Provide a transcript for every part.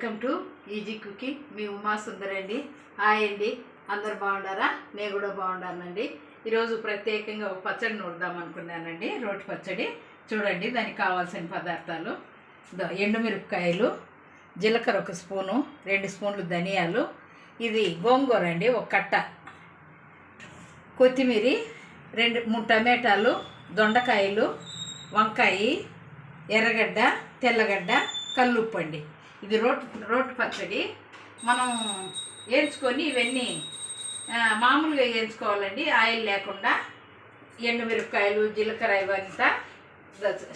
Welcome to easy cooking. మీ ఉమా సుందర్ అండి. Hi అండి, అందరు బాగుండారా? నేను కూడా బాగుండానండి. ఈరోజు ప్రత్యేకంగా ఒక పచ్చడి నూరుదాం అనుకున్నానండి. రోటి పచ్చడి. చూడండి, దానికి కావాల్సిన పదార్థాలు: ఎండుమిరపకాయలు, జీలకర్ర 1 స్పూను, 2 స్పూన్లు ధనియాలు, ఇది గోంగూర అండి 1 కట్ట, కొత్తిమీర, 2-3 టమాటాలు, దొండకాయలు, వంకాయ, ఎర్రగడ్డ, తెల్లగడ్డ, కల్లుప్పు అండి. ఇది రోటి పచ్చడి. మనం వేయించుకొని ఇవన్నీ మామూలుగా వేయించుకోవాలండి, ఆయిల్ లేకుండా. ఎండుమిరపకాయలు, జీలకర్ర ఇవంతా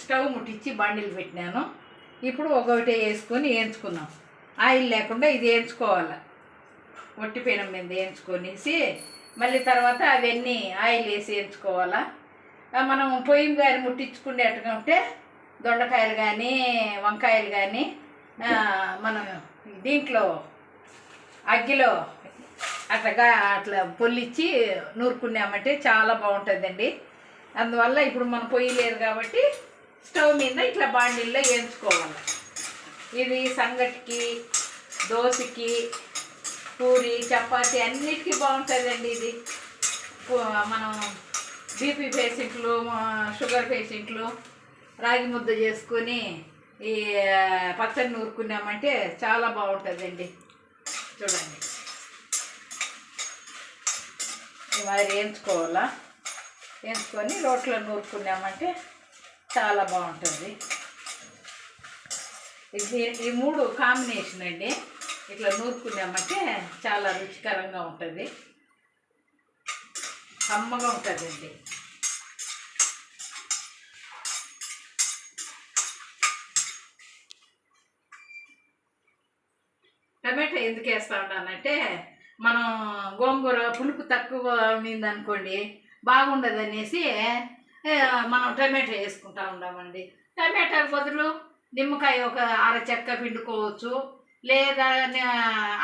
స్టవ్ ముట్టించి బండిలు పెట్టినాను. ఇప్పుడు ఒకటి వేసుకొని వేయించుకుందాం. ఆయిల్ లేకుండా ఇది వేయించుకోవాలి. ఒట్టి పెనం మీద వేయించుకొనేసి మళ్ళీ తర్వాత అవన్నీ ఆయిల్ వేసి వేయించుకోవాలా. మనం పొయ్యి కానీ ముట్టించుకునేట్టుగా ఉంటే దొండకాయలు కానీ వంకాయలు కానీ మనం దీంట్లో అగ్గిలో అట్లా పొల్లిచ్చి నూరుకున్నామంటే చాలా బాగుంటుందండి. అందువల్ల ఇప్పుడు మనం పొయ్యి లేదు కాబట్టి స్టవ్ మీద ఇట్లా బాండిల్లో వేయించుకోవాలి. ఇది సంగటికి, దోశకి, పూరి, చపాతి అన్నిటికీ బాగుంటుందండి. ఇది మనం బీపీ పేషెంట్లు, షుగర్ పేషెంట్లు రాగి ముద్ద చేసుకొని ఈ పచ్చడి నూరుకున్నామంటే చాలా బాగుంటుందండి. చూడండి, మరి వేయించుకోవాలా. వేయించుకొని రోట్లో నూరుకున్నామంటే చాలా బాగుంటుంది. ఈ 3 కాంబినేషన్ అండి. ఇట్లా నూరుకున్నామంటే చాలా రుచికరంగా ఉంటుంది, కమ్మగా ఉంటుందండి. టమాటా ఎందుకు వేస్తూ ఉంటానంటే, మనం గోంగూర పులుపు తక్కువ ఉండిందనుకోండి బాగుండదు అనేసి మనం టమాటా వేసుకుంటూ ఉంటామండి. టమాటా బదులు నిమ్మకాయ ఒక అర చెక్క పిండుకోవచ్చు, లేదా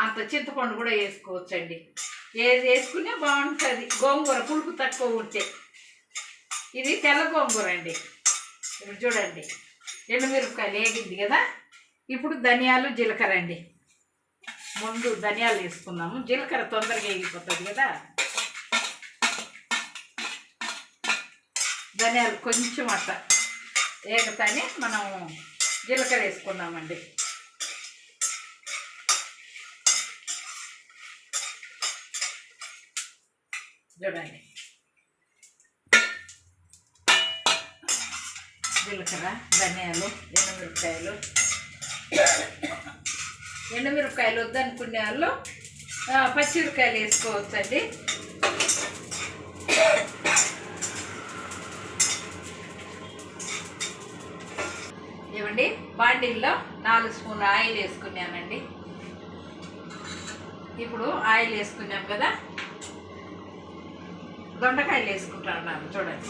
అంత చింతపండు కూడా వేసుకోవచ్చు అండి. ఏది వేసుకునే బాగుంటుంది గోంగూర పులుపు తక్కువ ఉంటే. ఇది తెల్ల గోంగూర అండి. ఇప్పుడు చూడండి, ఎండుమిరపకాయలు వేగింది కదా. ఇప్పుడు ధనియాలు, జీలకర్ర అండి. ముందు ధనియాలు వేసుకుందాము, జీలకర్ర తొందరగా వేగిపోతుంది కదా. ధనియాలు కొంచెం అట్లా వేగతానే మనం జీలకర్ర వేసుకుందామండి. చూడండి, జీలకర్ర, ధనియాలు, ఎండుమిరపకాయలు వద్దనుకునే వాళ్ళు పచ్చిమిరపకాయలు వేసుకోవచ్చండి. ఇవ్వండి, బాండిల్లో 4 స్పూన్లు ఆయిల్ వేసుకున్నానండి. ఇప్పుడు ఆయిల్ వేసుకున్నాం కదా, దొండకాయలు వేసుకుంటున్నాను. చూడండి,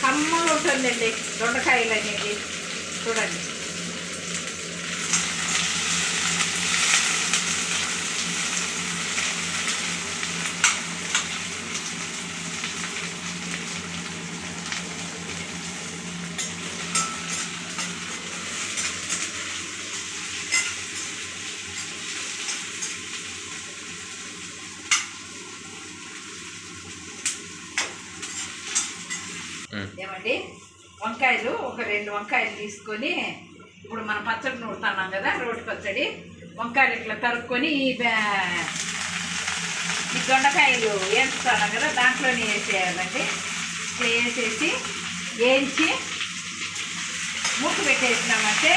కమ్మగా ఉంటుందండి దొండకాయలు అనేది. చూడండి, ఏమండి, వంకాయలు ఒక 2 వంకాయలు తీసుకొని ఇప్పుడు మనం పచ్చడి నూరుతున్నాం కదా, రోటి పచ్చడి. వంకాయలు ఇట్లా తరుక్కొని ఈ దొండకాయలు వేస్తున్నాం కదా, దాంట్లోనే వేసేయాలండి. ఇట్లా వేసేసి వేయించి మూత పెట్టేసినామంటే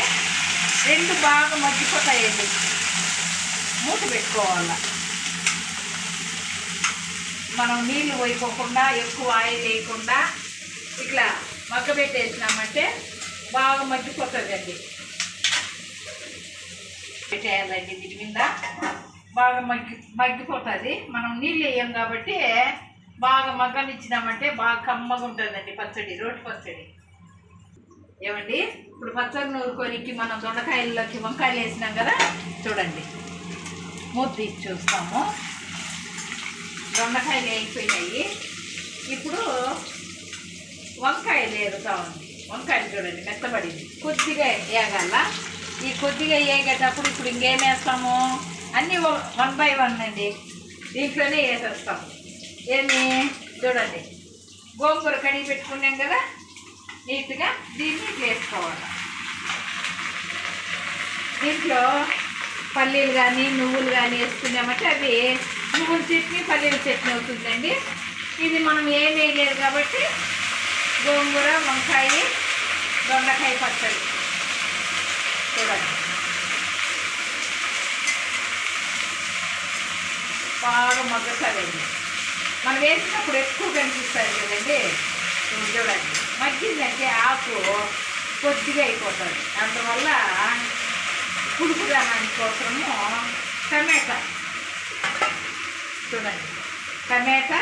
2 బాగా మగ్గిపోతాయండి. మూత పెట్టుకోవాలి. మనం నీళ్ళు పోయిపోకుండా, ఎక్కువ ఆయిల్ వేయకుండా ఇట్లా మగ్గబెట్టేసినామంటే బాగా మగ్గిపోతుందండి. పెట్టేయాలండి, దీని మీద బాగా మగ్గిపోతుంది. మనం నీళ్ళు వేయం కాబట్టి బాగా మగ్గనిచ్చినామంటే బాగా కమ్మగా ఉంటుందండి పచ్చడి, రోటి పచ్చడి. ఏమండి, ఇప్పుడు పచ్చడి నూరుకోనికి మనం దొండకాయల్లోకి వంకాయలు వేసినాం కదా. చూడండి, మూత తీసి చూస్తాము. దొండకాయలు వేగిపోయినాయి. ఇప్పుడు వంకాయలు వేరుతా ఉంది. వంకాయలు చూడండి మెత్తబడింది, కొద్దిగా వేగాల. ఈ కొద్దిగా వేగేటప్పుడు ఇప్పుడు ఇంకేం వేస్తాము, అన్నీ 1 by 1 అండి, దీంట్లోనే వేసేస్తాము. ఏమి చూడండి, గోంగూర కడిగి పెట్టుకున్నాం కదా, నీట్గా దీన్ని ఇట్లా వేసుకోవాలి. దీంట్లో పల్లీలు కానీ నువ్వులు కానీ వేసుకున్నామంటే అది నువ్వుల చట్నీ పల్లీల చట్నీ అవుతుందండి. ఇది మనం ఏం వేయలేదు కాబట్టి గోంగూర వంకాయ దొండకాయ పచ్చడి చూడండి బాగా మగ్గసాలండి. మనం వేసినప్పుడు ఎక్కువ కనిపిస్తుంది కదండి. చూడండి మగ్గిందంటే ఆకు కొద్దిగా అయిపోతుంది. అందువల్ల పులుపుదనానికి కోసము టమాటా చూడండి, టమాటా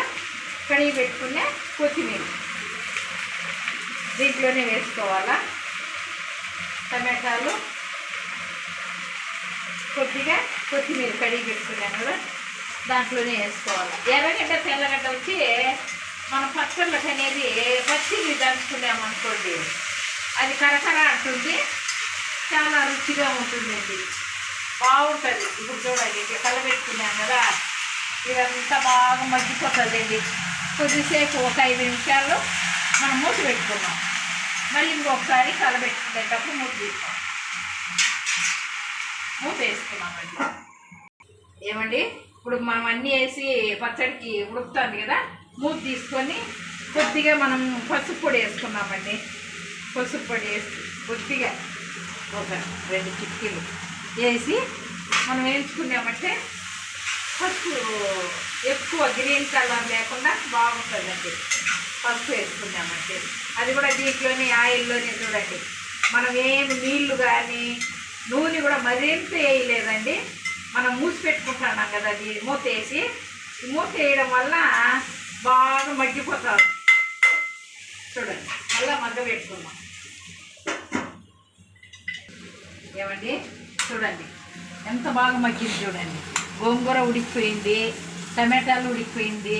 కడిగి పెట్టుకునే కొత్తిమీర దీంట్లోనే వేసుకోవాలా. టమాటాలు కొద్దిగా కొత్తిమీర కడిగి పెట్టుకున్నాను కదా, దాంట్లోనే వేసుకోవాలి. ఎర్రగడ్డ తెల్లగడ్డ వచ్చి మనం పచ్చళ్ళకి అనేది పచ్చిది దంచుకున్నామనుకోండి, అది కరకర అంటుంది, చాలా రుచిగా ఉంటుందండి, బాగుంటుంది. ఇప్పుడు చూడండి ఇట్లా కలబెట్టుకున్నాం కదా, ఇదంతా బాగా మగ్గిపోతుందండి. కొద్దిసేపు ఒక 5 నిమిషాల్లో మనం మూత పెట్టుకున్నాం, మళ్ళీ ఇంకొకసారి కలబెట్టుకునేటప్పుడు మూత వేసుకున్నామండి. ఏమండి ఇప్పుడు మనం అన్నీ వేసి పచ్చడికి ఉడుకుతుంది కదా, మూత తీసుకొని కొద్దిగా మనం పసుపు పొడి వేసుకున్నామండి. పసుపు పొడి వేసి కొద్దిగా ఒక 2 చిటికీలు వేసి మనం వేయించుకున్నామంటే పసుపు ఎక్కువ గ్రీన్ కలర్ లేకుండా బాగుంటుందండి. పసుపు వేసుకున్నామంటే అది కూడా దీంట్లోనే ఆయిల్లోనే చూడండి, మనం ఏమి నీళ్లు కానీ నూనె కూడా మరింత వేయలేదండి. మనం మూసి పెట్టుకుంటున్నాం కదా, అది మూత వేసి మూత వేయడం వల్ల బాగా మగ్గిపోతారు. చూడండి మళ్ళీ మగ్గ పెట్టుకున్నాం. ఏమండి చూడండి ఎంత బాగా మగ్గింది చూడండి. గోంగూర ఉడికిపోయింది, టమాటాలు ఉడికిపోయింది,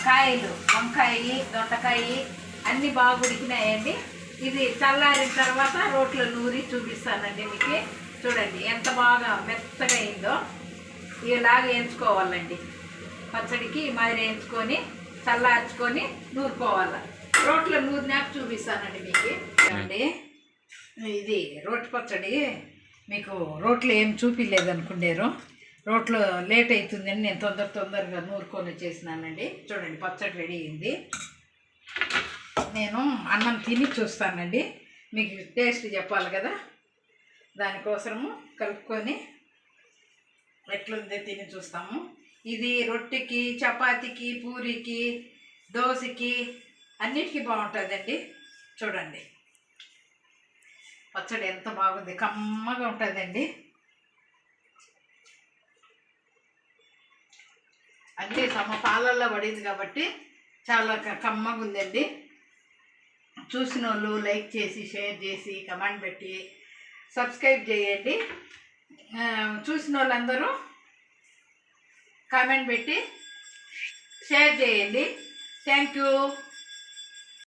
కాయలు వంకాయ దొండకాయ అన్నీ బాగా ఉడికినాయండి. ఇది చల్లారిన తర్వాత రోట్లో నూరి చూపిస్తానండి మీకు. చూడండి ఎంత బాగా మెత్తగా అయిందో. ఇలాగ వేయించుకోవాలండి, పచ్చడికి మాదిరి వేయించుకొని చల్లార్చుకొని నూరుకోవాలి. రోట్లో నూరినాక చూపిస్తానండి మీకు. ఏమండి ఇది రోటి పచ్చడి మీకు రోట్లో ఏం చూపించలేదు అనుకునేరు, రోట్లో లేట్ అవుతుందని నేను తొందరగా నూరుకొని వచ్చేసినానండి. చూడండి పచ్చడి రెడీ అయింది. నేను అన్నం తిని చూస్తానండి, మీకు టేస్ట్ చెప్పాలి కదా, దానికోసము కలుపుకొని ఎట్లుందో తిని చూస్తాము. ఇది రొట్టెకి చపాతీకి పూరికి దోశకి అన్నిటికీ బాగుంటుందండి. చూడండి పచ్చడి ఎంత బాగుంది, కమ్మగా ఉంటుందండి. అన్నీ పాలల్లో పడింది కాబట్టి చాలా కమ్మగా ఉందండి. చూసిన వాళ్ళు లైక్ చేసి షేర్ చేసి కమెంట్ పెట్టి సబ్స్క్రైబ్ చేయండి. చూసిన వాళ్ళందరూ కామెంట్ పెట్టి షేర్ చేయండి. Thank you.